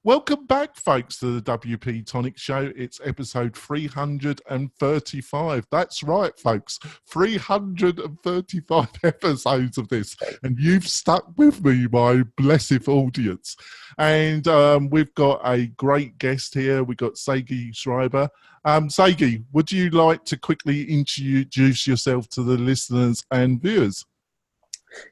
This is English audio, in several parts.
Welcome back, folks, to the WP-Tonic Show. It's episode 335. That's right, folks. 335 episodes of this. And you've stuck with me, my blessed audience. And we've got a great guest here. We've got Sagi Shrieber. Sagi, would you like to quickly introduce yourself to the listeners and viewers?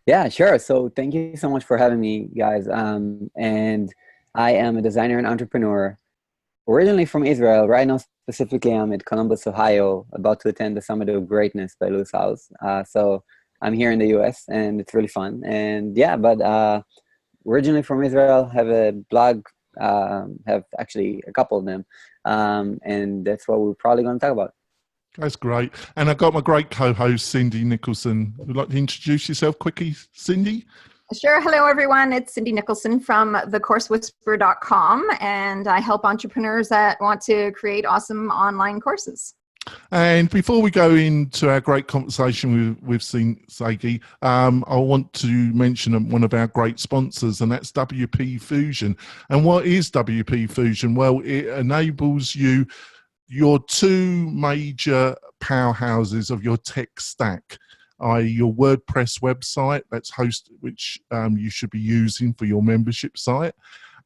Yeah, sure. So thank you so much for having me, guys. And I am a designer and entrepreneur, originally from Israel. Right now, specifically, I'm at Columbus, Ohio, about to attend the Summit of Greatness by Lewis Howes. So I'm here in the U.S., and it's really fun. And yeah, but originally from Israel, have a blog, have actually a couple of them. And that's what we're probably going to talk about. That's great. And I've got my great co-host, Cindy Nicholson. Would you like to introduce yourself quickly, Cindy? Sure. Hello, everyone. It's Cindy Nicholson from thecoursewhisperer.com, and I help entrepreneurs that want to create awesome online courses. And before we go into our great conversation with Sagi, I want to mention one of our great sponsors, and that's WP Fusion. And what is WP Fusion? Well, it enables you your two major powerhouses of your tech stack, i.e. your WordPress website, which you should be using for your membership site,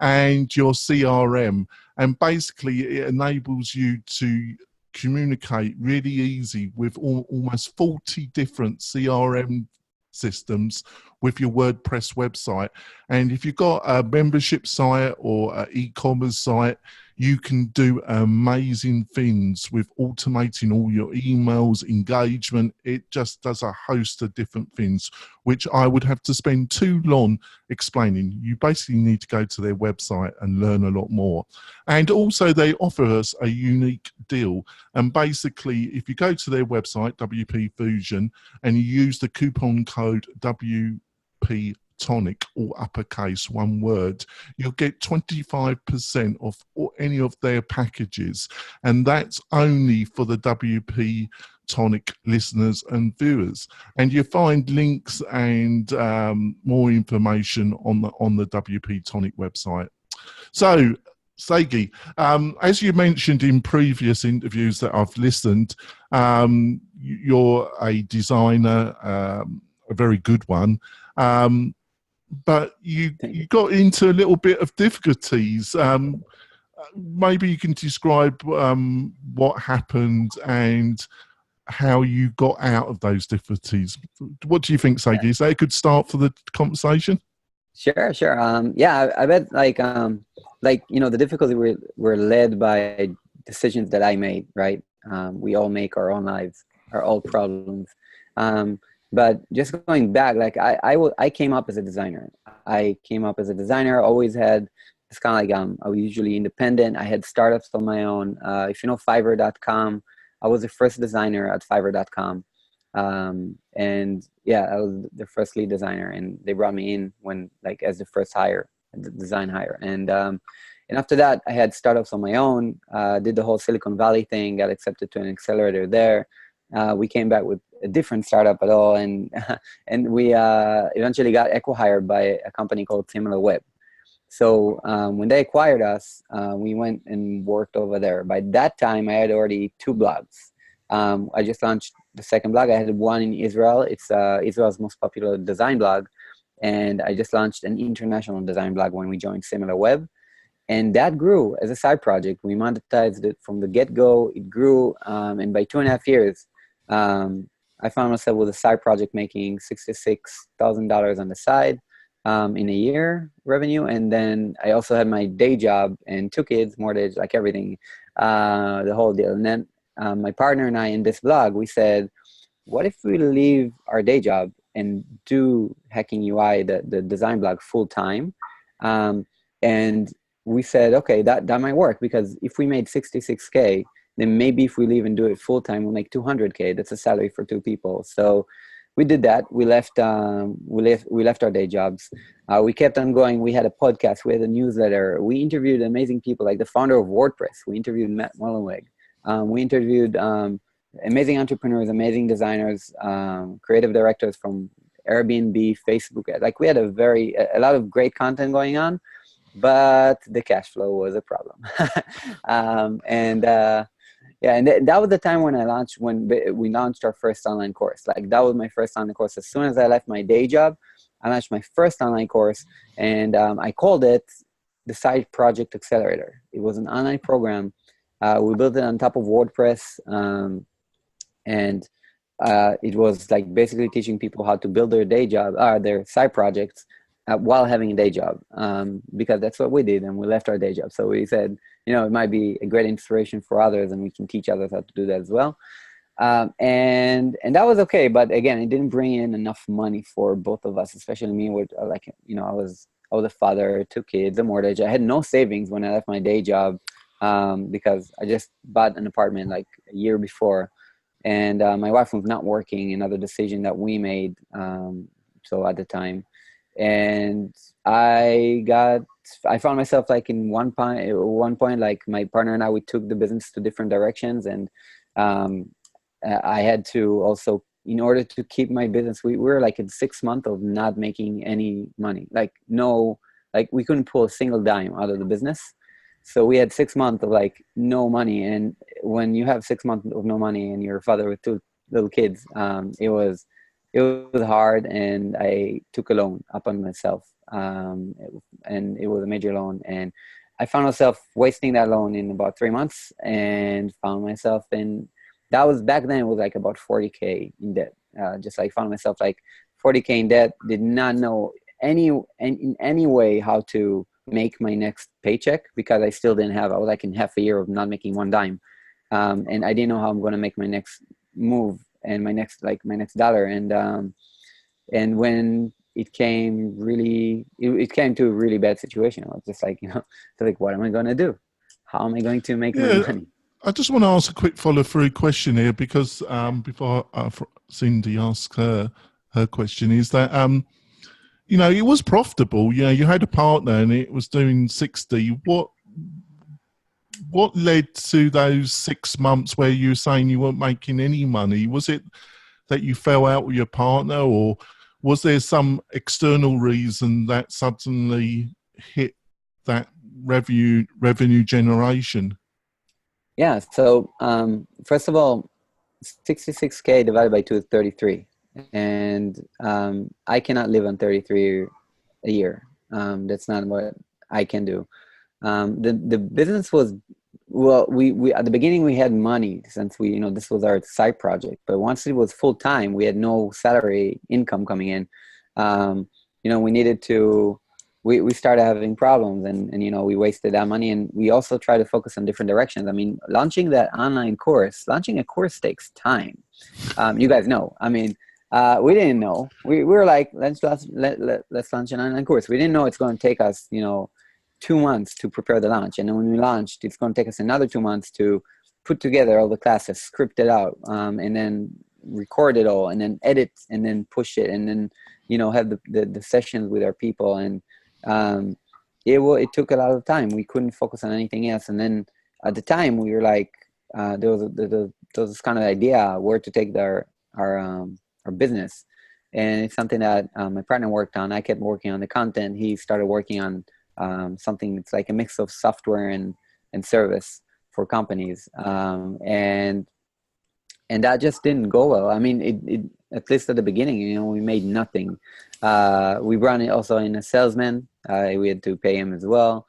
and your CRM. And basically it enables you to communicate really easy with almost 40 different CRM systems with your WordPress website. And if you've got a membership site or an e-commerce site, you can do amazing things with automating all your emails, engagement. It just does a host of different things, which I would have to spend too long explaining. You basically need to go to their website and learn a lot more. And also they offer us a unique deal. And basically, if you go to their website, WP Fusion, and you use the coupon code WP-Tonic, all uppercase, one word, you'll get 25% off any of their packages. And that's only for the WP Tonic listeners and viewers. And you find links and more information on the WP Tonic website. So, Sagi, as you mentioned in previous interviews that I've listened, you're a designer, a very good one. But you got into a little bit of difficulties. Maybe you can describe what happened and how you got out of those difficulties. What do you think, Sagi? Is that a good start for the conversation? Sure. Yeah, I bet the difficulty were led by decisions that I made, right? We all make our own lives, our own problems. But just going back, I came up as a designer. Always had this kind of I was usually independent. I had startups on my own. If you know Fiverr.com, I was the first designer at Fiverr.com. And yeah, I was the first lead designer, and they brought me in as the first hire, the design hire. And after that, I had startups on my own, did the whole Silicon Valley thing, got accepted to an accelerator there. We came back with a different startup at all, and we eventually got acqui-hired by a company called SimilarWeb. So when they acquired us, we went and worked over there. By that time, I had already 2 blogs. I just launched the second blog. I had one in Israel. It's Israel's most popular design blog, and I just launched an international design blog when we joined SimilarWeb. And that grew as a side project. We monetized it from the get-go. It grew, and by 2.5 years, I found myself with a side project making $66,000 on the side in a year revenue. And then I also had my day job and 2 kids, mortgage, like everything, the whole deal. And then my partner and I in this blog, we said, what if we leave our day job and do Hacking UI, the design blog, full time? And we said, okay, that might work, because if we made 66K, then maybe if we leave and do it full time, we'll make 200K. That's a salary for 2 people. So we did that. We left our day jobs. We kept on going. We had a podcast. We had a newsletter. We interviewed amazing people, like the founder of WordPress. We interviewed Matt Mullenweg. We interviewed amazing entrepreneurs, amazing designers, creative directors from Airbnb, Facebook. Like we had a lot of great content going on. but the cash flow was a problem. That was the time when we launched our first online course. Like, that was my first online course. As soon as I left my day job, I launched my first online course, and I called it the Side Project Accelerator. It was an online program. We built it on top of WordPress, and it was like basically teaching people how to build their day job, their side projects, while having a day job, because that's what we did, and we left our day job. So we said, it might be a great inspiration for others, and we can teach others how to do that as well. And that was okay, but again, it didn't bring in enough money for both of us, especially me. With I was a father, 2 kids, a mortgage. I had no savings when I left my day job, because I just bought an apartment like a year before, and my wife was not working. Another decision that we made, so at the time. And I found myself like in one point, like my partner and I, we took the business to different directions. And I had to also, in order to keep my business, we were like in 6 months of not making any money. We couldn't pull a single dime out of the business. So we had 6 months of like no money. And when you have 6 months of no money and you're a father with 2 little kids, it was hard, and I took a loan upon myself, and it was a major loan, and I found myself wasting that loan in about 3 months, and found myself that was back then, it was like about 40K in debt. Just like found myself like 40K in debt, did not know in any way how to make my next paycheck, because I still didn't have, I was like in half a year of not making one dime, and I didn't know how I'm going to make my next move and my next dollar. And when it came to a really bad situation, I was just like, what am I going to do? How am I going to make my money? I just want to ask a quick follow-through question here, because before Cindy asks her question, is that it was profitable. You had a partner and it was doing 60. What led to those 6 months where you were saying you weren't making any money? Was it that you fell out with your partner, or was there some external reason that suddenly hit that revenue generation? Yeah. So first of all, 66K divided by 2 is 33. And I cannot live on 33 a year. That's not what I can do. The business was, we at the beginning we had money, since this was our side project. But once it was full time, we had no salary income coming in. We needed to. We started having problems, and we wasted that money, and we also tried to focus on different directions. I mean, launching a course takes time. You guys know. I mean, we didn't know. We were like, let's launch an online course. We didn't know it's going to take us, 2 months to prepare the launch. And then when we launched, it's going to take us another 2 months to put together all the classes, script it out, and then record it all, and then edit, and then push it, and then, have the sessions with our people. And it took a lot of time. We couldn't focus on anything else. And then at the time we were like, there was this kind of idea where to take our business. And it's something that my partner worked on. I kept working on the content. He started working on something that's like a mix of software and service for companies. And that just didn't go well. I mean, it at least at the beginning, we made nothing. We brought it also in a salesman. We had to pay him as well.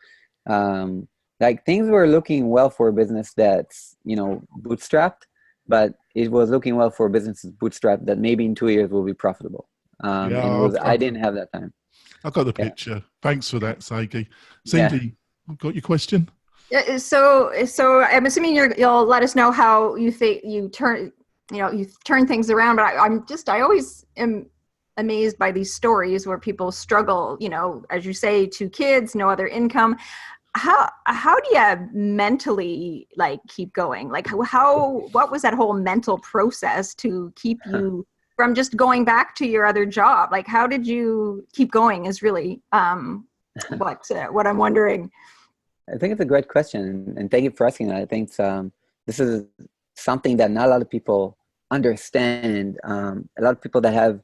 Like, things were looking well for a business that's, bootstrapped, but it was looking well for a business that's bootstrapped that maybe in 2 years will be profitable. I didn't have that time. I got the picture. Thanks for that, Sagi. Cindy, got your question? Yeah, so I'm assuming you'll let us know how you think you turn things around. But I always am amazed by these stories where people struggle. As you say, 2 kids, no other income. How do you mentally keep going? What was that whole mental process to keep you from just going back to your other job? How did you keep going is really what I'm wondering. I think it's a great question, and thank you for asking that. I think this is something that not a lot of people understand. A lot of people that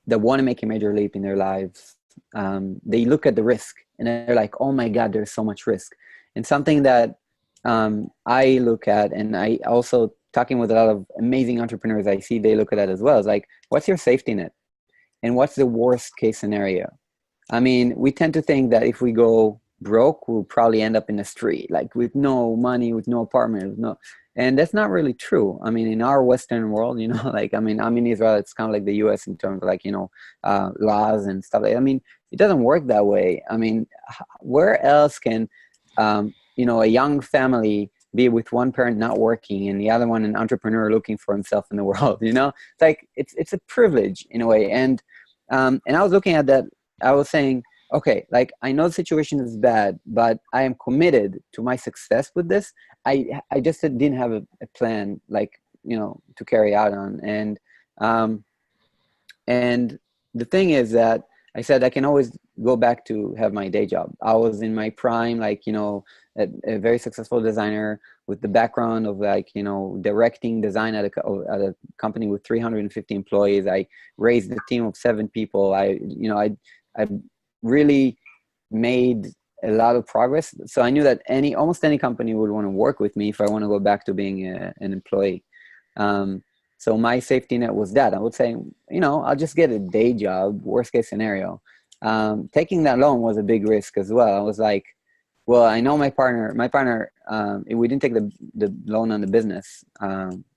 want to make a major leap in their lives, they look at the risk and they're like, oh my God, there's so much risk. And something that I look at, and I also talking with a lot of amazing entrepreneurs I see, they look at that as well. It's like, what's your safety net? And what's the worst case scenario? I mean, we tend to think that if we go broke, we'll probably end up in the street, like with no money, with no apartment, with no, and that's not really true. I mean, in our Western world, you know, like, I'm in Israel, it's kind of like the US in terms of like, you know, laws and stuff. I mean, it doesn't work that way. I mean, where else can, you know, a young family be with one parent not working and the other one an entrepreneur looking for himself in the world? You know, it's like, it's a privilege in a way. And I was looking at that, I was saying, okay, like, I know the situation is bad, but I am committed to my success with this. I just didn't have a plan, like, you know, to carry out on. And the thing is that I said I can always go back to have my day job. I was in my prime, like, you know, a very successful designer with the background of, like, you know, directing design at a company with 350 employees. I raised a team of 7 people. I really made a lot of progress. So I knew that almost any company would want to work with me if I want to go back to being an employee. So my safety net was that. I would say, you know, I'll just get a day job, worst case scenario. Taking that loan was a big risk as well. I was like, well, I know my partner, we didn't take the loan on the business.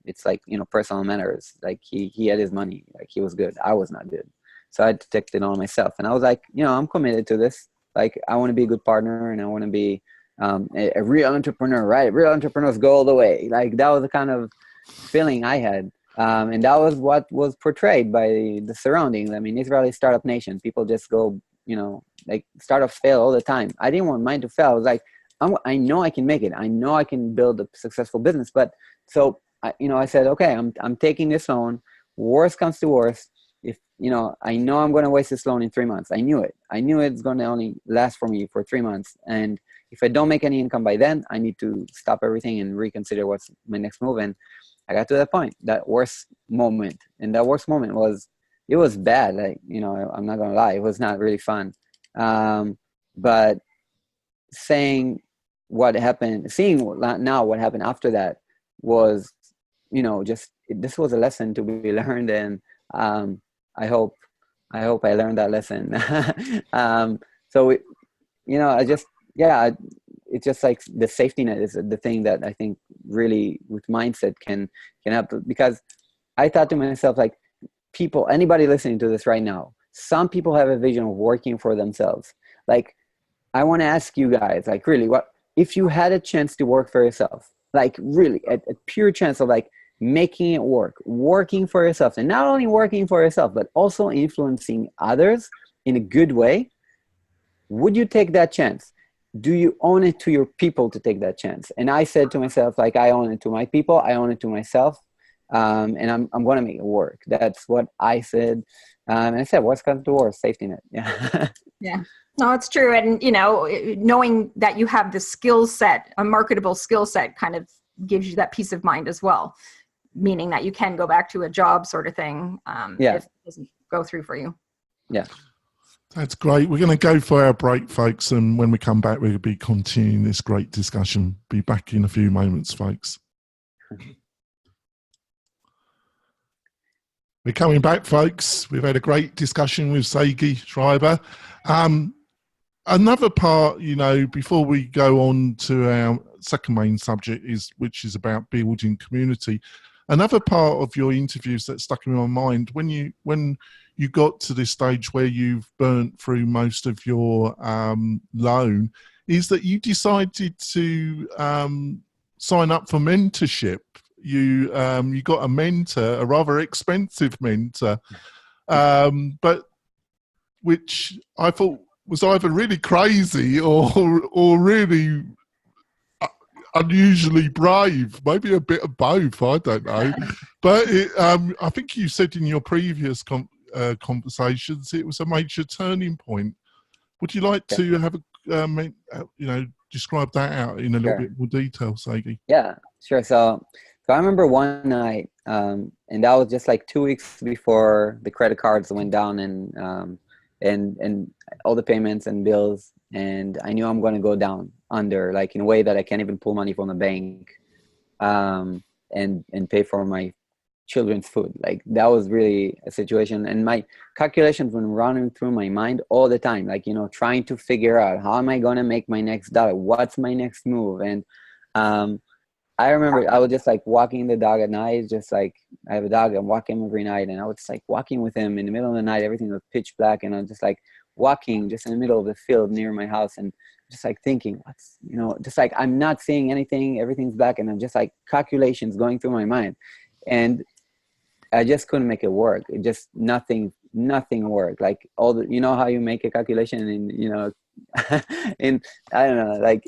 It's like, you know, personal matters. Like, he had his money, like, he was good. I was not good. So I had to take it on myself. And I was like, you know, I'm committed to this. Like, I want to be a good partner, and I want to be a real entrepreneur, right? Real entrepreneurs go all the way. Like, that was the kind of feeling I had. And that was what was portrayed by the surroundings. I mean, Israeli startup nation, people just go, you know, like, startups fail all the time. I didn't want mine to fail. I was like, I know I can make it. I know I can build a successful business. But so, I said, okay, I'm taking this loan. Worst comes to worst. If, you know, I know I'm going to waste this loan in 3 months. I knew it. I knew it's going to only last for me for 3 months. And if I don't make any income by then, I need to stop everything and reconsider what's my next move. And I got to that point, that worst moment. And that worst moment it was bad. Like, you know, I'm not going to lie. It was not really fun. But seeing what happened after that was, you know, this was a lesson to be learned. And I hope I learned that lesson. It's just like the safety net is the thing that I think really with mindset can help. Because I thought to myself, like, anybody listening to this right now, some people have a vision of working for themselves. Like, I want to ask you guys, like, really, what if you had a chance to work for yourself? Like, really, a pure chance of, like, making it work, working for yourself, and not only working for yourself, but also influencing others in a good way. Would you take that chance? Do you own it to your people to take that chance? And I said to myself, like, I own it to my people. I own it to myself. And I'm going to make it work. That's what I said. And I said, what's coming to worst? Safety net. Yeah. Yeah. No, it's true. And, you know, knowing that you have the skill set, a marketable skill set, kind of gives you that peace of mind as well. Meaning that you can go back to a job sort of thing if it doesn't go through for you. Yeah. That's great. We're going to go for our break, folks. And when we come back, we'll be continuing this great discussion. Be back in a few moments, folks. We're coming back, folks. We've had a great discussion with Sagi Shrieber. Another part, you know, before we go on to our second main subject, which is about building community. Another part of your interviews that stuck in my mind, when you got to this stage where you've burnt through most of your loan, is that you decided to sign up for mentorship. You got a mentor, a rather expensive mentor, but which I thought was either really crazy or really unusually brave, maybe a bit of both, I don't know. But I think you said in your previous conversations it was a major turning point. Would you like to have describe that out in a little bit more detail, Sagi? Yeah, sure. So I remember one night, and that was just like 2 weeks before the credit cards went down, and all the payments and bills and I knew I'm going to go down under, like in a way that I can't even pull money from the bank, and pay for my children's food. Like that was really a situation, and my calculations were running through my mind all the time, like, trying to figure out how am I going to make my next dollar, what's my next move. And I remember I was just like walking the dog at night, just like I have a dog, I'm walking every night, and I was just like walking with him in the middle of the night, everything was pitch black, and I'm just like walking just in the middle of the field near my house, and just like thinking, what's, just like I'm not seeing anything, everything's black, and I'm just like calculations going through my mind, and I just couldn't make it work. It just nothing worked. Like all the, how you make a calculation and, in, I don't know, like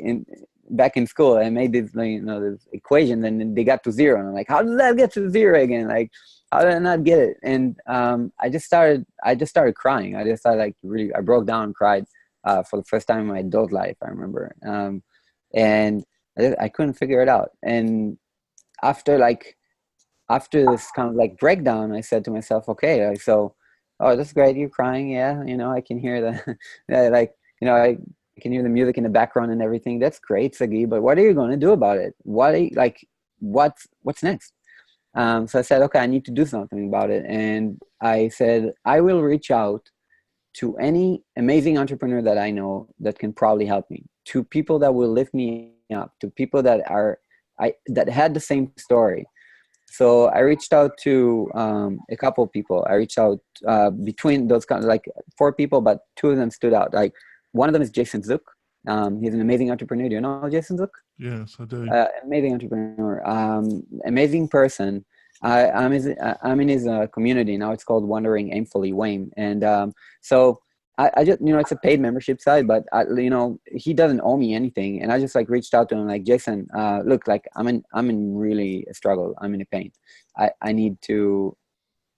back in school, I made this, this equation, and then they got to zero. And I'm like, how did that get to zero again? Like, how did I not get it? And I just started crying. I just started I broke down and cried for the first time in my adult life, I remember. And I couldn't figure it out. And after this kind of like breakdown, I said to myself, okay, oh, that's great, you're crying. Yeah, I can hear the, I can hear the music in the background and everything. That's great, Sagi, but what are you going to do about it? What's next? So I said, okay, I need to do something about it. And I said, I will reach out to any amazing entrepreneur that I know that can probably help me, to people that will lift me up, to people that had the same story. So I reached out to a couple of people. I reached out between those kind of like 4 people, but 2 of them stood out. Like one of them is Jason Zook. He's an amazing entrepreneur. Do you know Jason Zook? Yes, I do. Amazing entrepreneur, amazing person. I'm in his community now. It's called Wandering Aimfully, Wayne. And so I just, it's a paid membership site, but he doesn't owe me anything. And I just like reached out to him, like, Jason, look, like I'm in really a struggle. I'm in a pain. I need to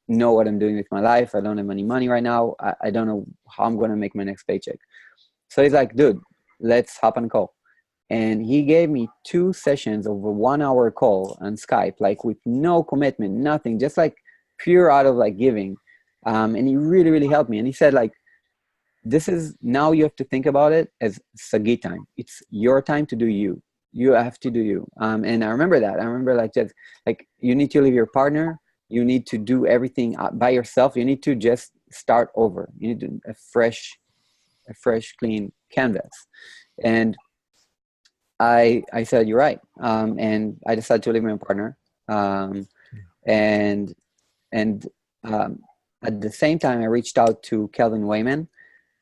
know what I'm doing with my life. I don't have any money right now. I don't know how I'm going to make my next paycheck. So he's like, dude, let's hop on a call. And he gave me 2 sessions of a 1-hour call on Skype, like with no commitment, nothing, just like pure out of like giving. And he really, really helped me. And he said, like, this is, now you have to think about it as Sagi time. It's your time to do you. You have to do you. And I remember that. I remember like, just like, you need to leave your partner. You need to do everything by yourself. You need to just start over. You need to, a fresh, clean canvas. And I said, you're right. And I decided to leave my partner. And at the same time, I reached out to Kelvin Wayman,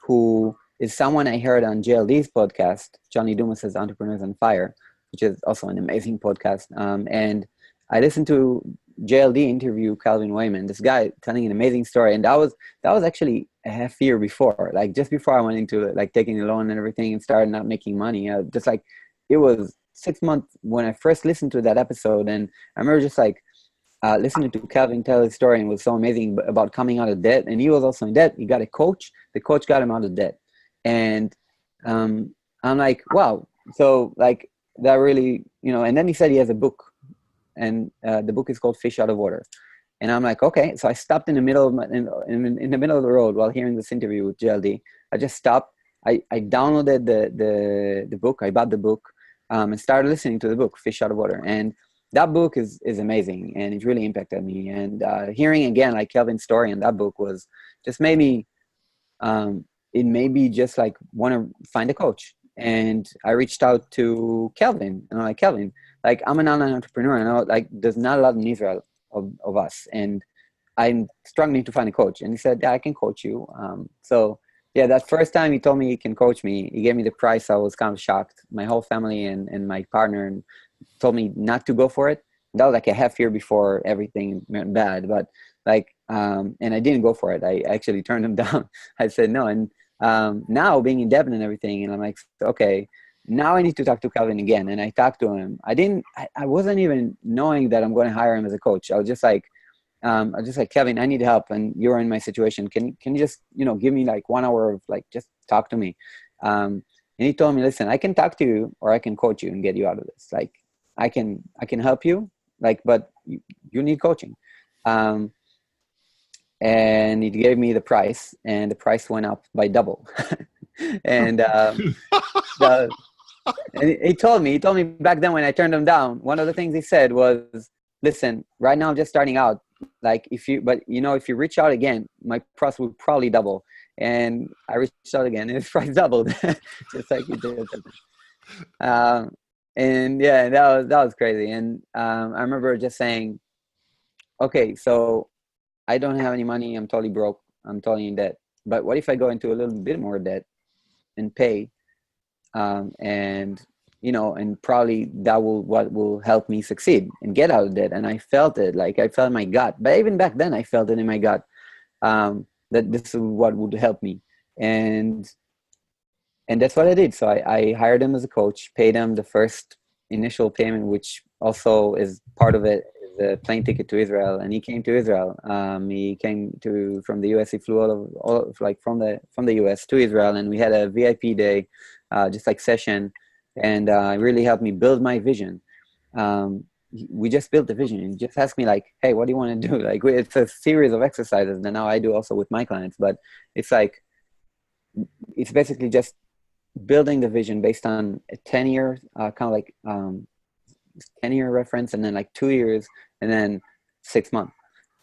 who is someone I heard on JLD's podcast, Johnny Dumas's Entrepreneurs on Fire, which is also an amazing podcast. And I listened to JLD interview Calvin Wayman, this guy telling an amazing story. And that was actually a half year before, like just before I went into like taking a loan and everything and started not making money. Just like, it was 6 months when I first listened to that episode. And I remember just like listening to Calvin tell his story, and it was so amazing about coming out of debt. And he was also in debt. He got a coach. The coach got him out of debt. And I'm like, wow. So like that really, and then he said he has a book, and the book is called Fish Out of Water. And I'm like, okay. So I stopped in the middle of in the middle of the road while hearing this interview with JLD. I just stopped. I downloaded the book. I bought the book and started listening to the book, Fish Out of Water. And that book is amazing, and it really impacted me. And hearing again, like Kelvin's story in that book was just made me, it made me just like want to find a coach. And I reached out to Kelvin, and I'm like, Kelvin, like I'm an online entrepreneur. I know like there's not a lot in Israel of us, and I'm struggling to find a coach. And he said, yeah, I can coach you. So yeah, that first time he told me he can coach me, he gave me the price. I was kind of shocked. My whole family and my partner told me not to go for it. That was like a half year before everything went bad. But like, and I didn't go for it. I actually turned him down. I said no. And now being in Devon and everything, and I'm like, okay, now I need to talk to Calvin again. And I talked to him. I wasn't even knowing that I'm going to hire him as a coach. I was just like, Kevin, I need help, and you're in my situation. Can you just, give me like 1 hour of like, just talk to me. And he told me, listen, I can talk to you, or I can coach you and get you out of this. Like, I can help you, like, but you need coaching. And he gave me the price, and the price went up by double. And the, and he told me back then when I turned him down, one of the things he said was, listen, right now I'm just starting out. Like if you reach out again, my price will probably double. And I reached out again and his price doubled, just like he did. And yeah, that was crazy. And I remember just saying, okay, so I don't have any money. I'm totally broke. I'm totally in debt. But what if I go into a little bit more debt and pay? And probably that will help me succeed and get out of debt. And I felt it, like I felt in my gut. But even back then, I felt it in my gut that this is what would help me. And that's what I did. So I hired him as a coach, paid him the first initial payment, which also is part of it, the plane ticket to Israel. And he came to Israel. He came from the US. He flew from the US to Israel, and we had a VIP day, just like session. And it really helped me build my vision. We just built the vision, and just asked me like, hey, what do you want to do? Like, it's a series of exercises that now I do also with my clients, but it's basically just building the vision based on a 10-year, 10-year reference, and then like 2 years, and then 6 months.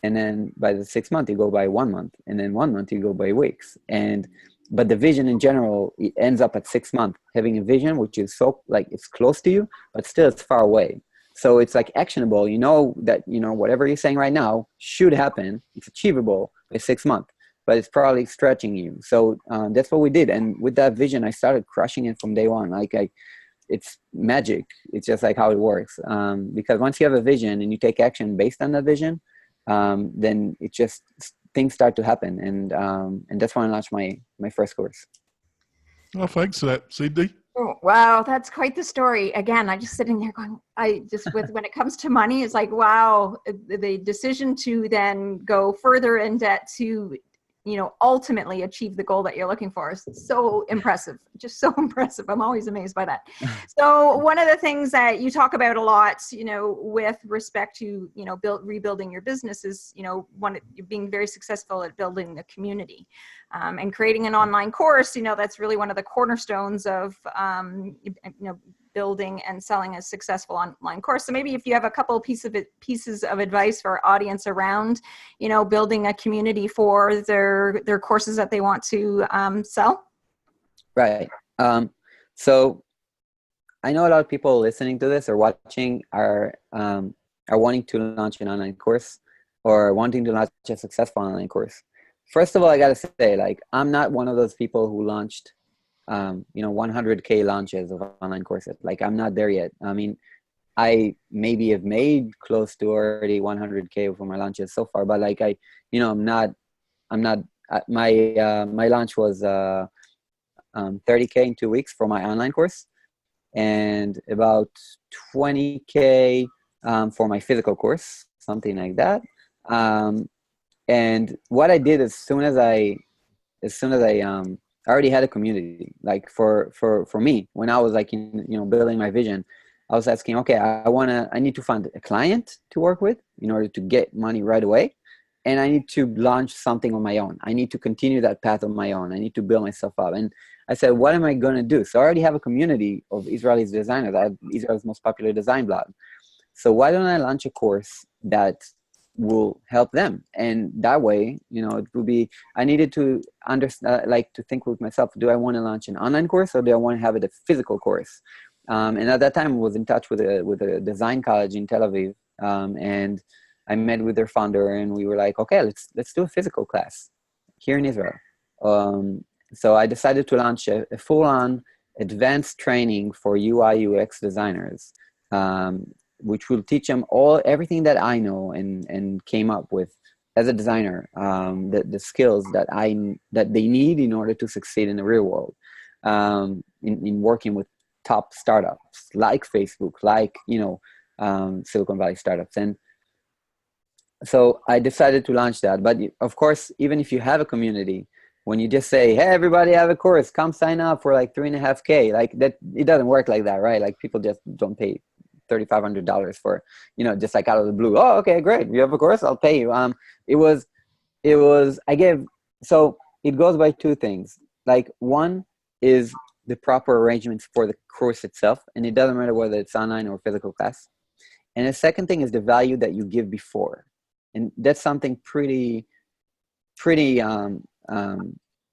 And then by the 6th month, you go by 1 month, and then 1 month, you go by weeks. But the vision in general, it ends up at 6 months, having a vision, which is so like, it's close to you, but still it's far away. So it's like actionable, that, whatever you're saying right now should happen. It's achievable by 6 months, but it's probably stretching you. So that's what we did. And with that vision, I started crushing it from day one. It's magic. It's just like how it works. Because once you have a vision and you take action based on that vision, then it just, things start to happen. And that's when I launched my first course. Oh, thanks for that, Cindy. Oh, wow, that's quite the story. Again, I'm just sitting there going, when it comes to money, it's like, wow, the decision to then go further in debt to, ultimately achieve the goal that you're looking for is so impressive, just so impressive. I'm always amazed by that. So one of the things that you talk about a lot, with respect to, rebuilding your business is, being very successful at building the community. And creating an online course, that's really one of the cornerstones of, building and selling a successful online course. So maybe if you have a couple of pieces of advice for our audience around, building a community for their courses that they want to sell. Right. So I know a lot of people listening to this or watching are wanting to launch an online course or wanting to launch a successful online course. First of all, I got to say, I'm not one of those people who launched, 100K launches of online courses. I'm not there yet. I mean, I maybe have made close to already 100K for my launches so far, but my launch was 30K in 2 weeks for my online course, and about 20K for my physical course, something like that. And what I did as soon as I already had a community, for me, when I was building my vision, I was asking, okay, I need to find a client to work with in order to get money right away. And I need to launch something on my own. I need to continue that path on my own. I need to build myself up. And I said, what am I going to do? So I already have a community of Israeli designers. I have Israel's most popular design blog. So why don't I launch a course that will help them? And that way, it will be, I needed to understand, to think with myself, do I want to launch an online course or do I want to have it a physical course? And at that time I was in touch with a design college in Tel Aviv. And I met with their founder and we were like, okay, let's do a physical class here in Israel. So I decided to launch a full-on advanced training for UI UX designers, which will teach them everything that I know and came up with as a designer, the skills that they need in order to succeed in the real world, in working with top startups like Facebook, Silicon Valley startups. And so I decided to launch that. But of course, even if you have a community, when you just say, hey, everybody, I have a course, come sign up for $3.5K, that, it doesn't work like that, right? People just don't pay $3,500 for, just out of the blue. Oh, okay, great. You have a course, I'll pay you. So it goes by two things. One, is the proper arrangements for the course itself. And it doesn't matter whether it's online or physical class. And the second thing is the value that you give before. And that's something pretty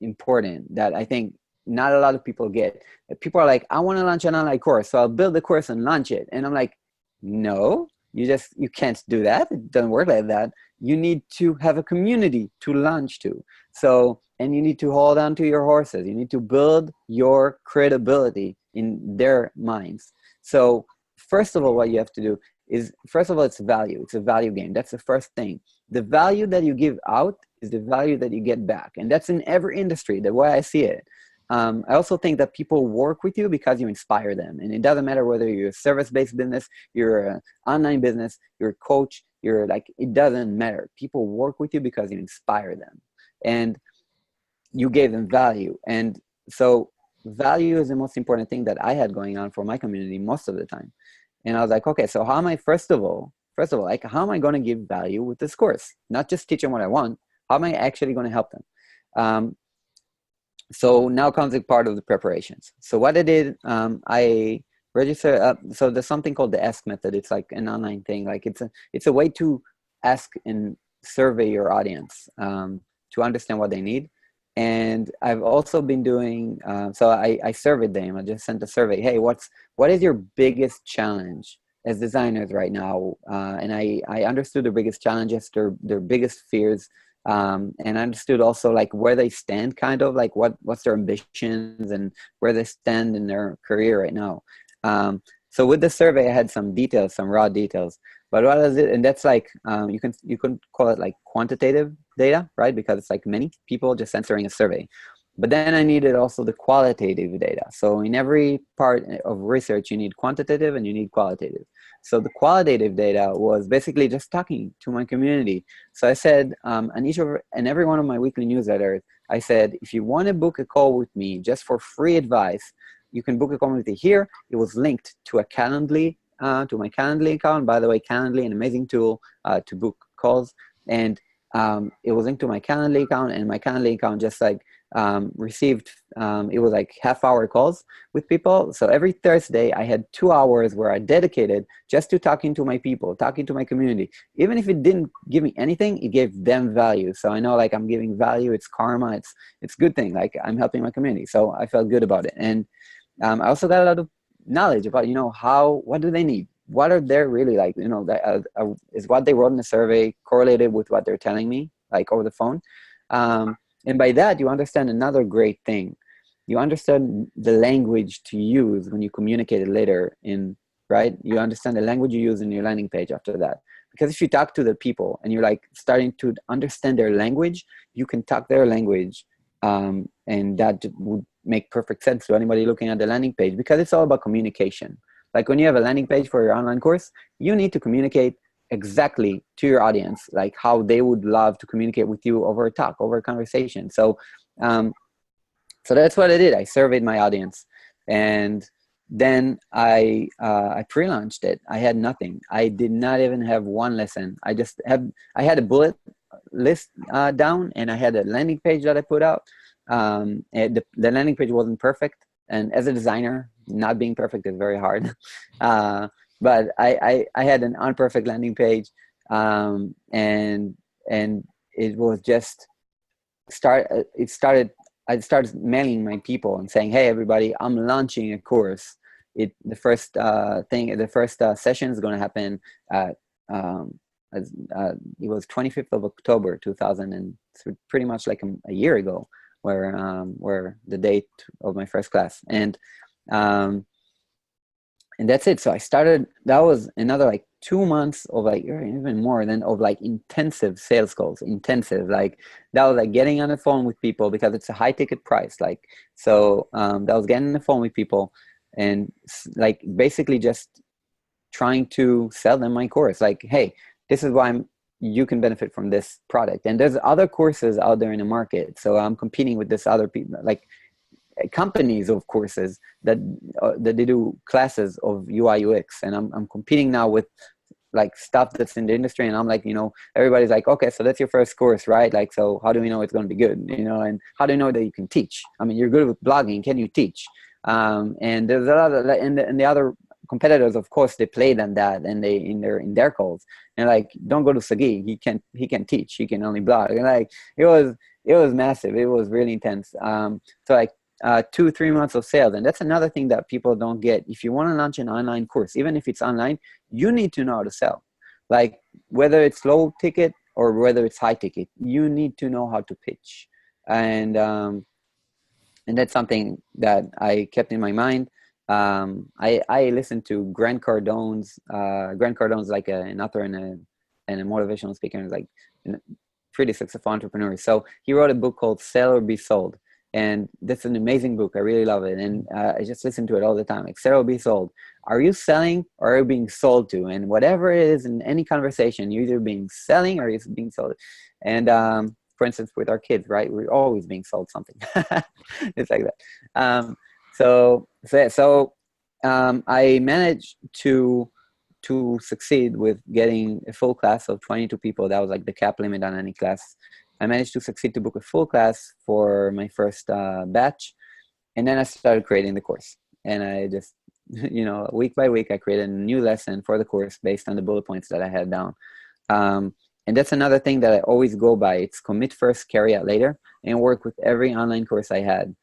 important that I think not a lot of people get. People are like, I want to launch an online course, so I'll build the course and launch it. And I'm like, no, you can't do that. It doesn't work like that. You need to have a community to launch to. So, and you need to hold on to your horses. You need to build your credibility in their minds. So first of all, what you have to do is, first of all, it's value. It's a value game. That's the first thing. The value that you give out is the value that you get back. And that's in every industry, the way I see it. I also think that people work with you because you inspire them. And it doesn't matter whether you're a service-based business, you're an online business, you're a coach, it doesn't matter. People work with you because you inspire them. And you gave them value. And so value is the most important thing that I had going on for my community most of the time. And I was like, okay, so how am I, first of all, like, how am I going to give value with this course? Not just teach them what I want. How am I actually going to help them? So now comes the part of the preparations. So what I did, I registered. So there's something called the Ask method. It's like an online thing. Like it's a way to ask and survey your audience to understand what they need. And I've also been doing. So I surveyed them. I just sent a survey. Hey, what is your biggest challenge as designers right now? And I understood their biggest challenges, their biggest fears. And I understood also like where they stand, kind of like what's their ambitions and where they stand in their career right now. So with the survey, I had some details, some raw details. But what is it? And that's like you can call it like quantitative data, right? Because it's like many people just answering a survey. But then I needed also the qualitative data. So in every part of research, you need quantitative and you need qualitative. So the qualitative data was basically just talking to my community. So I said, in every one of my weekly newsletters, I said, if you want to book a call with me just for free advice, you can book a call with me here. It was linked to a Calendly, to my Calendly account. By the way, Calendly, an amazing tool to book calls. And it was linked to my Calendly account, and my Calendly account just like received, it was like half-hour calls with people. So every Thursday I had 2 hours where I dedicated just to talking to my people, talking to my community. Even if it didn't give me anything, it gave them value. So I know like I'm giving value, it's karma, it's good thing, like I'm helping my community. So I felt good about it. And I also got a lot of knowledge about, what do they need? What are they really like, is what they wrote in the survey correlated with what they're telling me, like over the phone? And by that, you understand another great thing. You understand the language to use when you communicate it later right? You understand the language you use in your landing page after that. Because if you talk to the people and you're like starting to understand their language, you can talk their language. And that would make perfect sense to anybody looking at the landing page, because it's all about communication. Like when you have a landing page for your online course, you need to communicate exactly to your audience, like how they would love to communicate with you over a talk, over a conversation. So, so that's what I did. I surveyed my audience, and then I pre-launched it. I had nothing. I did not even have one lesson. I had a bullet list down, and I had a landing page that I put out. And the landing page wasn't perfect, and as a designer, not being perfect is very hard. But I had an unperfect landing page, and it was just I started mailing my people and saying, "Hey, everybody, I'm launching a course. The first session is going to happen at it was 25th of October 2000, and pretty much like a year ago, where the date of my first class, and that's it. So I started, that was another like 2 months of like, even more than of like intensive sales calls, like that was like getting on the phone with people, because it's a high ticket price. Like, so that was getting on the phone with people and like basically just trying to sell them my course. Like, hey, this is why you can benefit from this product. And there's other courses out there in the market. So I'm competing with this other people, like companies of courses that they do classes of UI UX, and I'm competing now with like stuff that's in the industry, and I'm like, everybody's like, okay, so that's your first course, right? Like, so how do we know it's going to be good? And how do you know that you can teach? I mean, you're good with blogging. Can you teach? And there's a lot of, and the other competitors, of course, they played on that, and they in their calls, and like, don't go to Sagi. He can teach. He can only blog. And like, it was massive. It was really intense. So like 2-3 months of sales, and that's another thing that people don't get. If you want to launch an online course, even if it's online, you need to know how to sell. Like, whether it's low ticket or whether it's high ticket, you need to know how to pitch. And that's something that I kept in my mind. I listened to Grant Cardone's like an author and a motivational speaker, and like a pretty successful entrepreneur. So he wrote a book called Sell or Be Sold. And that's an amazing book. I really love it. And I just listen to it all the time. Like, sell or be sold. Are you selling or are you being sold to? And whatever it is in any conversation, you're either being selling or you're being sold. And for instance, with our kids, right? We're always being sold something. It's like that. So I managed to succeed with getting a full class of 22 people. That was like the cap limit on any class. I managed to succeed to book a full class for my first batch. And then I started creating the course. And I just, week by week, I created a new lesson for the course based on the bullet points that I had down. And that's another thing that I always go by. It's commit first, carry out later, and work with every online course I had.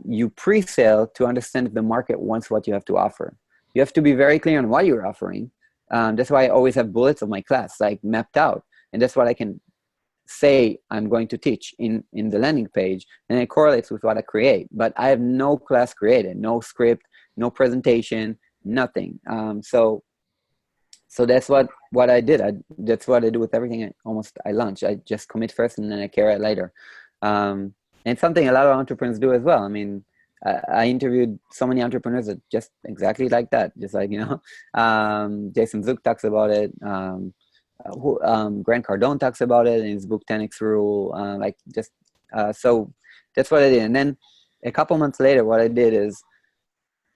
You pre-sale to understand if the market wants what you have to offer. You have to be very clear on what you're offering. That's why I always have bullets of my class, like, mapped out. And that's what I can say I'm going to teach in the landing page, and it correlates with what I create. But I have no class created, no script, no presentation, nothing. So that's what I did. That's what I do with everything. I launch. I just commit first, and then I carry it later. And it's something a lot of entrepreneurs do as well. I mean, I interviewed so many entrepreneurs that just exactly like that. Just like, Jason Zook talks about it. Grant Cardone talks about it in his book 10x Rule. So that's what I did. And then a couple months later, what I did is,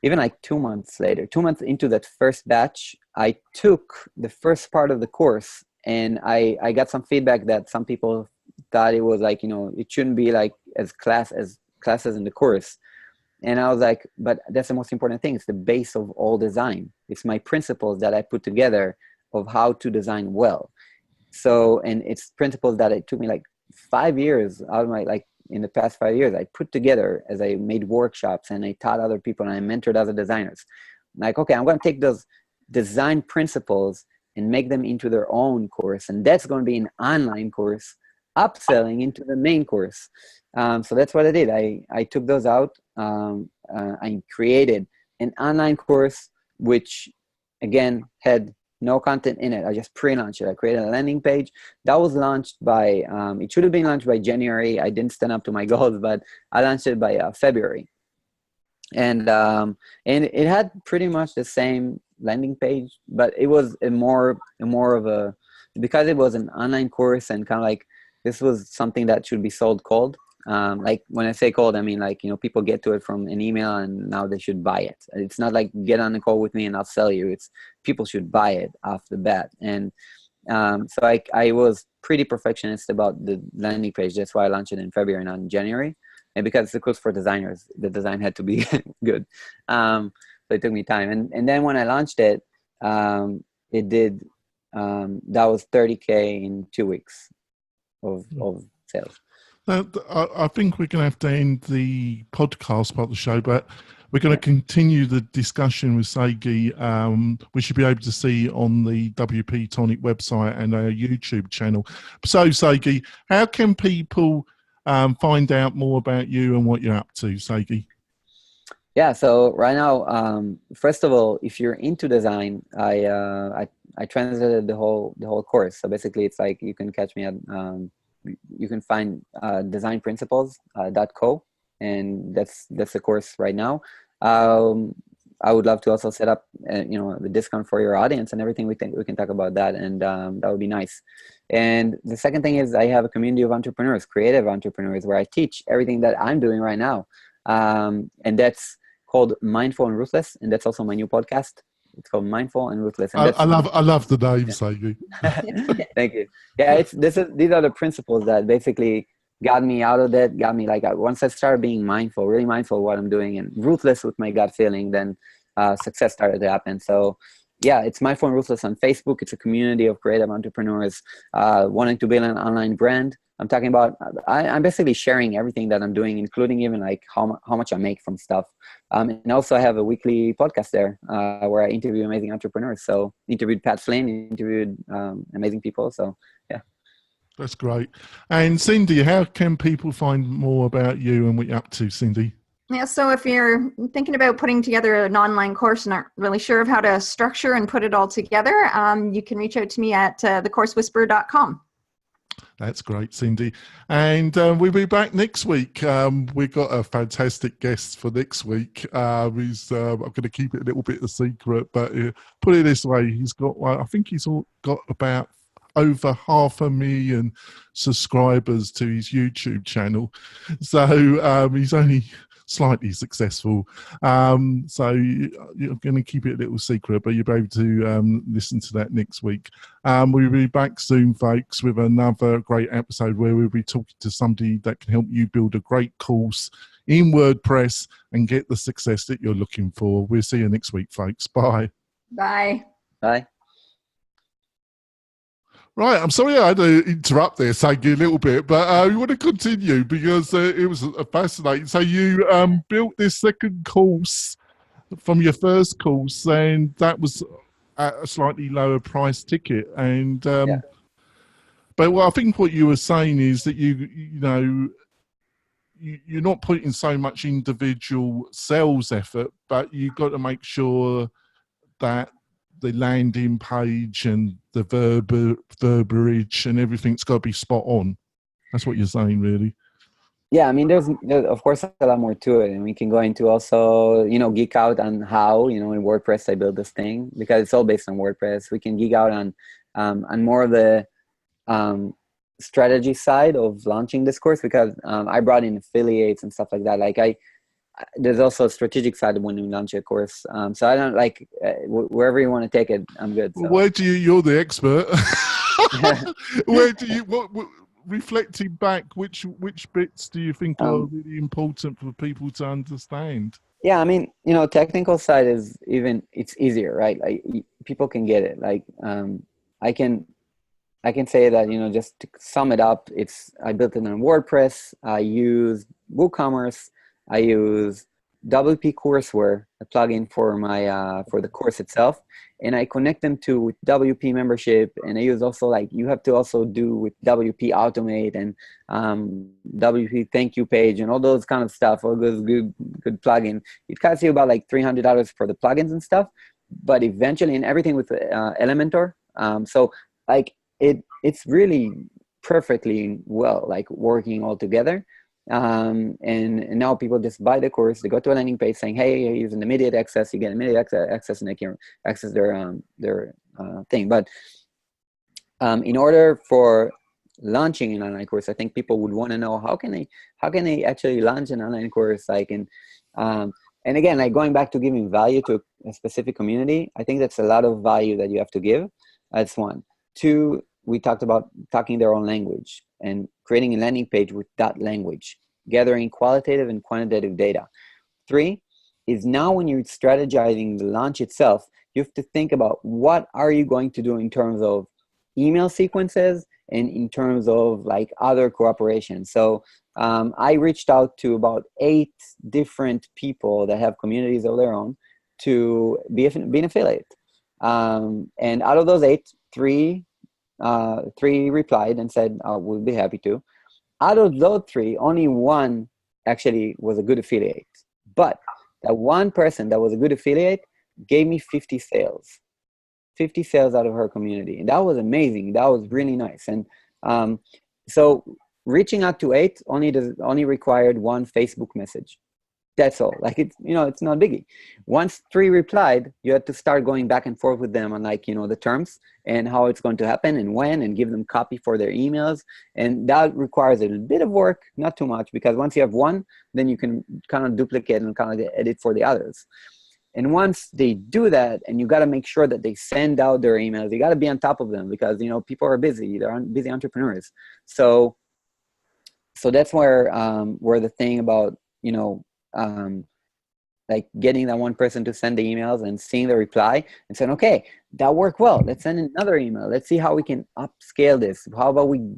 even like 2 months later, 2 months into that first batch, I took the first part of the course, and I got some feedback that some people thought it was like, it shouldn't be like as classes in the course. And I was like, but that's the most important thing. It's the base of all design. It's my principles that I put together of how to design well. So, and it's principles that it took me like 5 years out of my, like, in the past 5 years, I put together as I made workshops and I taught other people and I mentored other designers. Like, okay, I'm going to take those design principles and make them into their own course. And that's going to be an online course, upselling into the main course. So that's what I did. I took those out. I created an online course, which again had no content in it. I just pre-launched it. I created a landing page that was launched by, it should have been launched by January. I didn't stand up to my goals, but I launched it by February. And it had pretty much the same landing page, but it was more of a, because it was an online course and kind of like, this was something that should be sold cold. Like, when I say cold, I mean, like, people get to it from an email and now they should buy it. It's not like, get on the call with me and I'll sell you. It's people should buy it off the bat. And so I was pretty perfectionist about the landing page. That's why I launched it in February, not in January. And because it's a course for designers, the design had to be good. So it took me time. And then when I launched it, it did, that was 30K in 2 weeks of sales. I think we're going to have to end the podcast part of the show, but we're going to continue the discussion with Sagi. We should be able to see on the WP-Tonic website and our YouTube channel. So, Sagi, how can people find out more about you and what you're up to, Sagi? Yeah, so right now, first of all, if you're into design, I translated the whole course. So basically, it's like, you can catch me at you can find designprinciples.co, and that's the course right now. I would love to also set up the discount for your audience and everything. We can talk about that, and that would be nice. And the second thing is, I have a community of entrepreneurs, creative entrepreneurs, where I teach everything that I'm doing right now, and that's called Mindful and Ruthless, and that's also my new podcast. It's called Mindful and Ruthless. And I love the name, yeah. Sagi. Thank you. Yeah, these are the principles that basically got me out of that, got me like, once I started being mindful, really mindful of what I'm doing and ruthless with my gut feeling, then success started to happen. So yeah, it's Mindful and Ruthless on Facebook. It's a community of creative entrepreneurs wanting to build an online brand. I'm talking about, I'm basically sharing everything that I'm doing, including even like how much I make from stuff. And also I have a weekly podcast there where I interview amazing entrepreneurs. So interviewed Pat Flynn, interviewed amazing people. So yeah. That's great. And Cindy, how can people find more about you and what you're up to, Cindy? Yeah, so if you're thinking about putting together an online course and aren't really sure of how to structure and put it all together, you can reach out to me at thecoursewhisperer.com. That's great, Cindy. And we'll be back next week. We've got a fantastic guest for next week. I'm going to keep it a little bit a secret, but put it this way, I think he's got about over 500,000 subscribers to his YouTube channel. So he's only slightly successful. So you're going to keep it a little secret, but you'll be able to listen to that next week. We'll be back soon, folks, with another great episode where we'll be talking to somebody that can help you build a great course in WordPress and get the success that you're looking for. We'll see you next week, folks. Bye. Bye. Bye. Right, I'm sorry I had to interrupt there, Sagi, a little bit, but we want to continue because it was fascinating. So you built this second course from your first course, and that was at a slightly lower price ticket. And yeah. But I think what you were saying is that you're not putting so much individual sales effort, but you've got to make sure that the landing page and the verbiage and everything's got to be spot on. That's what you're saying, really. Yeah, I mean, there's of course a lot more to it, and we can go into also, geek out on how, in WordPress I built this thing, because it's all based on WordPress. We can geek out on more of the strategy side of launching this course, because I brought in affiliates and stuff like that. Like there's also a strategic side when you launch a course. So I don't like wherever you want to take it, I'm good. So. Where do you're the expert. Where do you, reflecting back, which bits do you think are really important for people to understand? Yeah, I mean, technical side it's easier, right? Like people can get it. Like I can say that, just to sum it up, I built it on WordPress. I use WooCommerce. I use WP Courseware, a plugin for my for the course itself, and I connect them with WP membership. And I use also, you have to also do with WP Automate and WP Thank You page and all those kind of stuff. All those good plugin. It costs you about like $300 for the plugins and stuff, but eventually, and everything with Elementor. So it's really perfectly well, working all together. And now people just buy the course. They go to a landing page saying, "Hey, you're using immediate access." You get immediate access, and they can access their thing. But in order for launching an online course, I think people would want to know how can they actually launch an online course, and again, going back to giving value to a specific community. I think that's a lot of value that you have to give. That's one. Two, we talked about talking their own language and creating a landing page with that language, gathering qualitative and quantitative data. Three is now when you're strategizing the launch itself, you have to think about what are you going to do in terms of email sequences and in terms of other cooperation. So I reached out to about 8 different people that have communities of their own to be an affiliate. And out of those 8, 3 replied and said, we'll be happy to. Out of those 3, only 1 actually was a good affiliate. But that one person that was a good affiliate gave me 50 sales out of her community. And that was amazing. That was really nice. And so reaching out to 8 only required 1 Facebook message. That's all. It's not biggie. Once 3 replied, you had to start going back and forth with them on the terms and how it's going to happen and when, and give them copy for their emails. And that requires a bit of work, not too much, because once you have 1, then you can kind of duplicate and kind of edit for the others. And once they do that, and you got to make sure that they send out their emails, you got to be on top of them, because, you know, people are busy. They're busy entrepreneurs. So that's where the thing about, you know, like getting that one person to send the emails and seeing the reply and saying, okay, that worked well. Let's send another email. Let's see how we can upscale this. How about we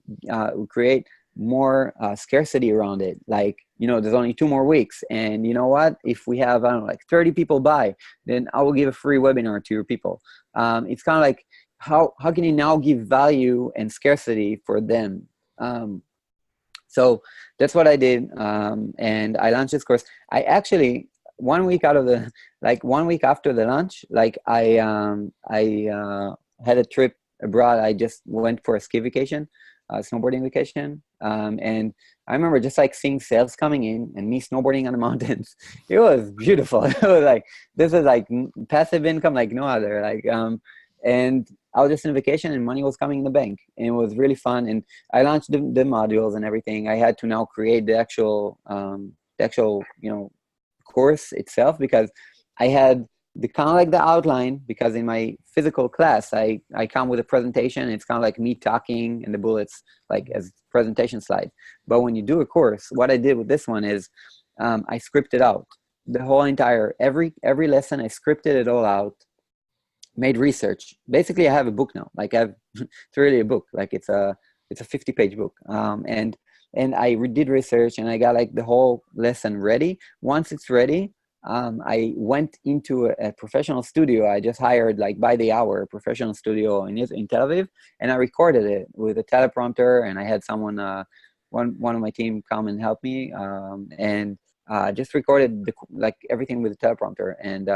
create more scarcity around it? Like, you know, there's only 2 more weeks. And you know what? If we have, I don't know, like 30 people buy, then I will give a free webinar to your people. It's kind of like, how can you now give value and scarcity for them? So that's what I did. And I launched this course. I actually, 1 week after the launch, like I had a trip abroad. I just went for a ski vacation, snowboarding vacation. And I remember just like seeing sales coming in and me snowboarding on the mountains. It was beautiful. It was like, this is like passive income like no other. Like, and I was just on vacation and money was coming in the bank, and it was really fun. And I launched the modules and everything. I had to now create the actual, you know, course itself, because I had the kind of like the outline, because in my physical class, I come with a presentation. It's kind of like me talking and the bullets like as presentation slide. But when you do a course, what I did with this one is I scripted out the whole entire, every lesson. I scripted it all out, made research. Basically, I have a book now. Like it's really a book. Like it's a 50-page book. And I did research, and I got like the whole lesson ready. Once it's ready, I went into a professional studio. I just hired, like by the hour, a professional studio in Tel Aviv, and I recorded it with a teleprompter. And I had someone, one of my team, come and help me, and just recorded like everything with the teleprompter, and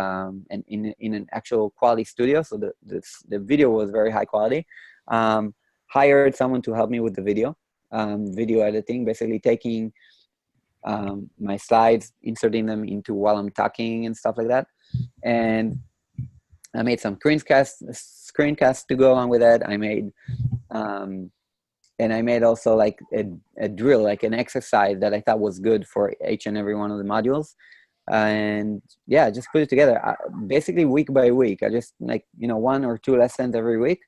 in an actual quality studio. So the video was very high quality. Hired someone to help me with the video editing, basically taking my slides, inserting them into while I'm talking and stuff like that. And I made some screencasts to go along with it. I made and I made also like a drill, like an exercise that I thought was good for each and every one of the modules. And yeah, just put it together. Basically week by week, I just like, you know, 1 or 2 lessons every week,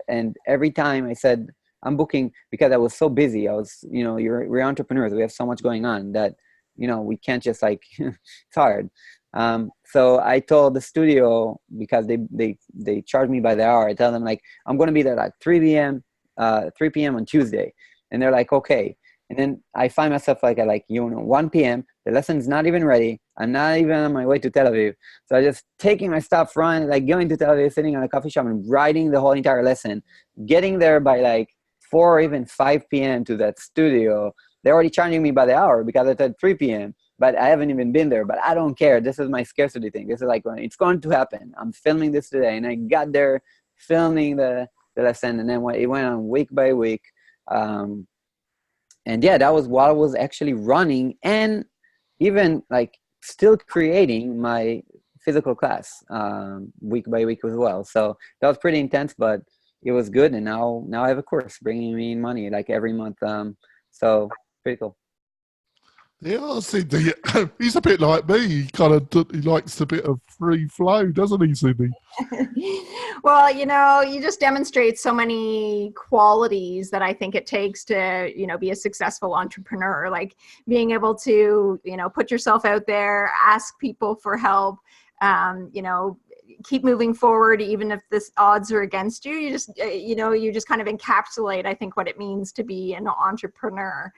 and every time I said, I'm booking, because I was so busy. I was, you know, we're entrepreneurs. We have so much going on that, you know, we can't just like, it's hard. So I told the studio, because they charge me by the hour. I tell them like, I'm going to be there at 3 p.m. On Tuesday. And they're like, okay. And then I find myself like at 1 p.m. The lesson's not even ready. I'm not even on my way to Tel Aviv. So I just taking my stuff, running, like going to Tel Aviv, sitting on a coffee shop and writing the whole entire lesson, getting there by like 4 or even 5 p.m. to that studio. They're already charging me by the hour because I said 3 p.m., but I haven't even been there. But I don't care. This is my scarcity thing. This is like, it's going to happen. I'm filming this today. And I got there filming the lesson, and then it went on week by week. And yeah, that was while I was actually running and even like still creating my physical class week by week as well. So that was pretty intense, but it was good. And now I have a course bringing me money like every month. So pretty cool. Yeah, I see. He's a bit like me. He likes a bit of free flow, doesn't he, Sydney? Well, you know, you just demonstrate so many qualities that I think it takes to, you know, be a successful entrepreneur. Like being able to, you know, put yourself out there, ask people for help, you know, keep moving forward even if the odds are against you. You just, you know, you just kind of encapsulate, I think, what it means to be an entrepreneur.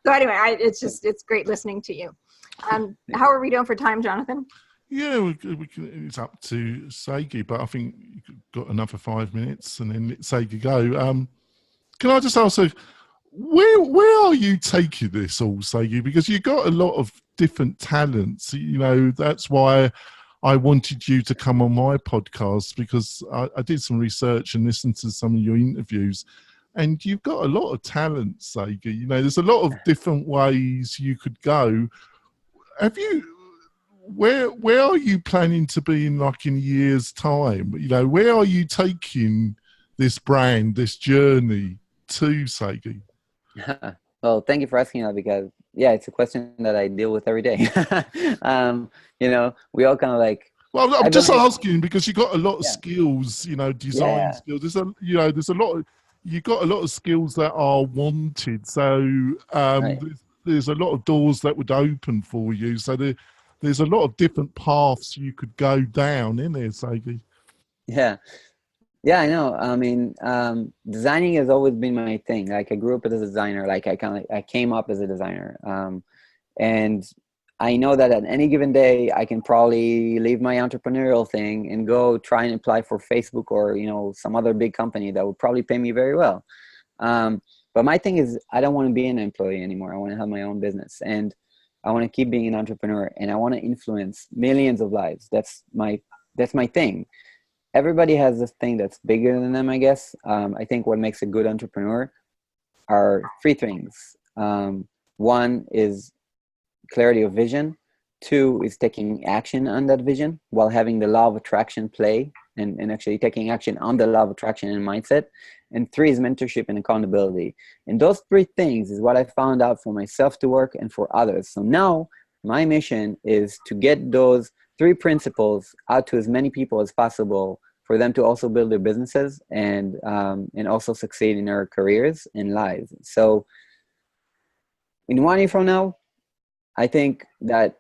So anyway, it's great listening to you. How are we doing for time, Jonathan? Yeah, we can, it's up to Sagi, but I think you've got another 5 minutes and then let Sagi go. Can I just ask, where are you taking this all, Sagi? Because you've got a lot of different talents. You know, that's why I wanted you to come on my podcast, because I did some research and listened to some of your interviews. And you've got a lot of talent, Sagi. You know, there's a lot of different ways you could go. Have you, where are you planning to be in like in a year's time? You know, where are you taking this brand, this journey to, Sagi? Well, thank you for asking that, because yeah, it's a question that I deal with every day. You know, we all kind of like, Well, I I'm just believe, asking because you got a lot of yeah, skills, you know, design yeah, skills. There's a, you know, there's a lot of, you got a lot of skills that are wanted. So right. there's a lot of doors that would open for you. So there's a lot of different paths you could go down in there, Sagi. Yeah. Yeah, I know. I mean, designing has always been my thing. Like I grew up as a designer. Like I came up as a designer. And I know that at any given day, I can probably leave my entrepreneurial thing and go try and apply for Facebook or, you know, some other big company that would probably pay me very well. But my thing is, I don't want to be an employee anymore. I want to have my own business, and I want to keep being an entrepreneur, and I want to influence millions of lives. That's my thing. Everybody has this thing that's bigger than them, I guess. I think what makes a good entrepreneur are three things. One is clarity of vision. Two is taking action on that vision while having the law of attraction play and actually taking action on the law of attraction and mindset. And three is mentorship and accountability. And those three things is what I found out for myself to work and for others. So now my mission is to get those three principles out to as many people as possible for them to also build their businesses and also succeed in their careers and lives. So in 1 year from now, I think that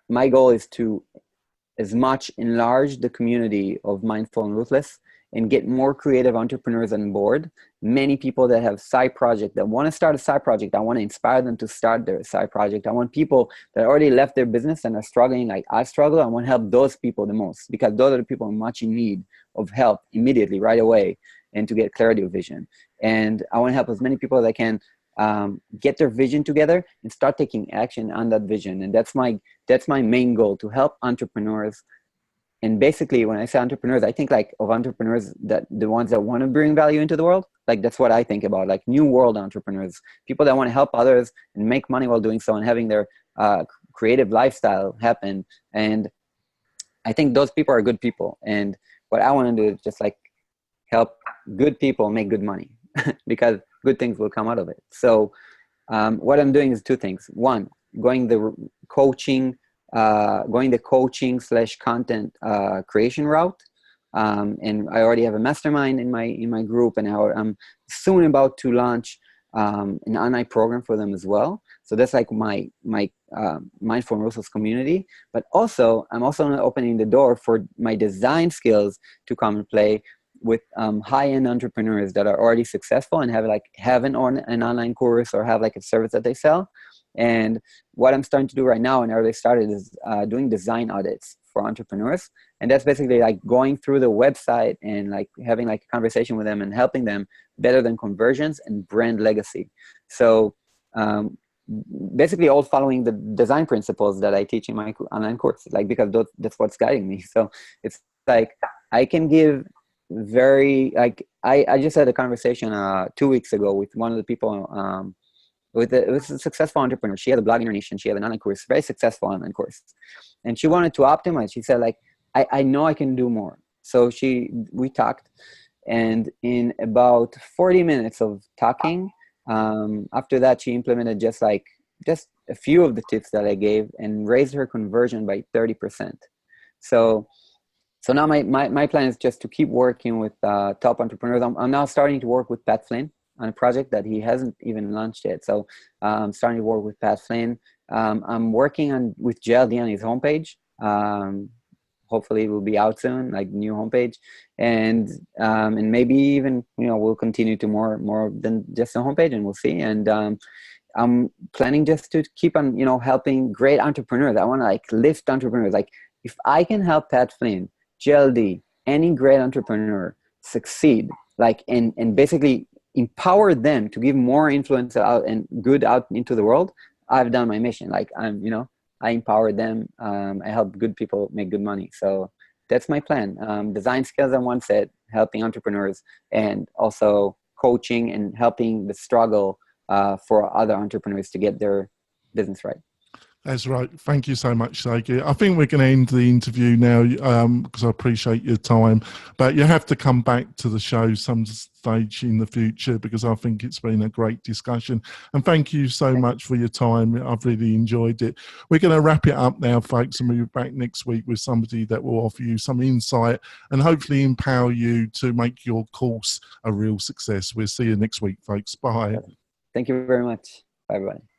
my goal is to as much enlarge the community of Mindful and Ruthless and get more creative entrepreneurs on board. Many people that have side project that want to start a side project. I want to inspire them to start their side project. I want people that already left their business and are struggling like I struggle. I want to help those people the most because those are the people much in need of help immediately, right away, and to get clarity of vision. And I want to help as many people as I can get their vision together and start taking action on that vision. And that's my main goal, to help entrepreneurs. And basically, when I say entrepreneurs, I think like of entrepreneurs that the ones that want to bring value into the world. Like that's what I think about, like new world entrepreneurs, people that want to help others and make money while doing so and having their creative lifestyle happen. And I think those people are good people. And what I want to do is just like help good people make good money because good things will come out of it. So what I'm doing is two things. One, going the coaching / content creation route. And I already have a mastermind in my group, and I'm soon about to launch an online program for them as well. So that's like my Mindful and Ruthless community. But also, I'm also opening the door for my design skills to come and play with high-end entrepreneurs that are already successful and have an online course or have like a service that they sell. And what I'm starting to do right now and already started is doing design audits for entrepreneurs. And that's basically like going through the website and like having like a conversation with them and helping them better than conversions and brand legacy. So basically all following the design principles that I teach in my online course, like because that's what's guiding me. So it's like I can give I just had a conversation 2 weeks ago with one of the people it was a successful entrepreneur. She had a blog in her niche and she had an online course, very successful online course. And she wanted to optimize. She said like, I know I can do more. So we talked, and in about 40 minutes of talking, after that, she implemented just a few of the tips that I gave and raised her conversion by 30%. So now my plan is just to keep working with top entrepreneurs. I'm now starting to work with Pat Flynn on a project that he hasn't even launched yet. So I'm starting to work with Pat Flynn. I'm working with JLD on his homepage. Hopefully it will be out soon, like new homepage. And maybe even, we'll continue to more than just a homepage, and we'll see. And I'm planning just to keep on, helping great entrepreneurs. I want to like lift entrepreneurs. Like if I can help Pat Flynn, JLD, any great entrepreneur succeed, like, and basically empower them to give more influence out and good out into the world, I've done my mission. Like I empower them. I help good people make good money. So that's my plan. Design skills on one set, helping entrepreneurs, and also coaching and helping the struggle for other entrepreneurs to get their business right. That's right. Thank you so much, Sagi. I think we're going to end the interview now because I appreciate your time. But you have to come back to the show some stage in the future because I think it's been a great discussion. And thank you so much for your time. I've really enjoyed it. We're going to wrap it up now, folks, and we'll be back next week with somebody that will offer you some insight and hopefully empower you to make your course a real success. We'll see you next week, folks. Bye. Thank you very much. Bye-bye.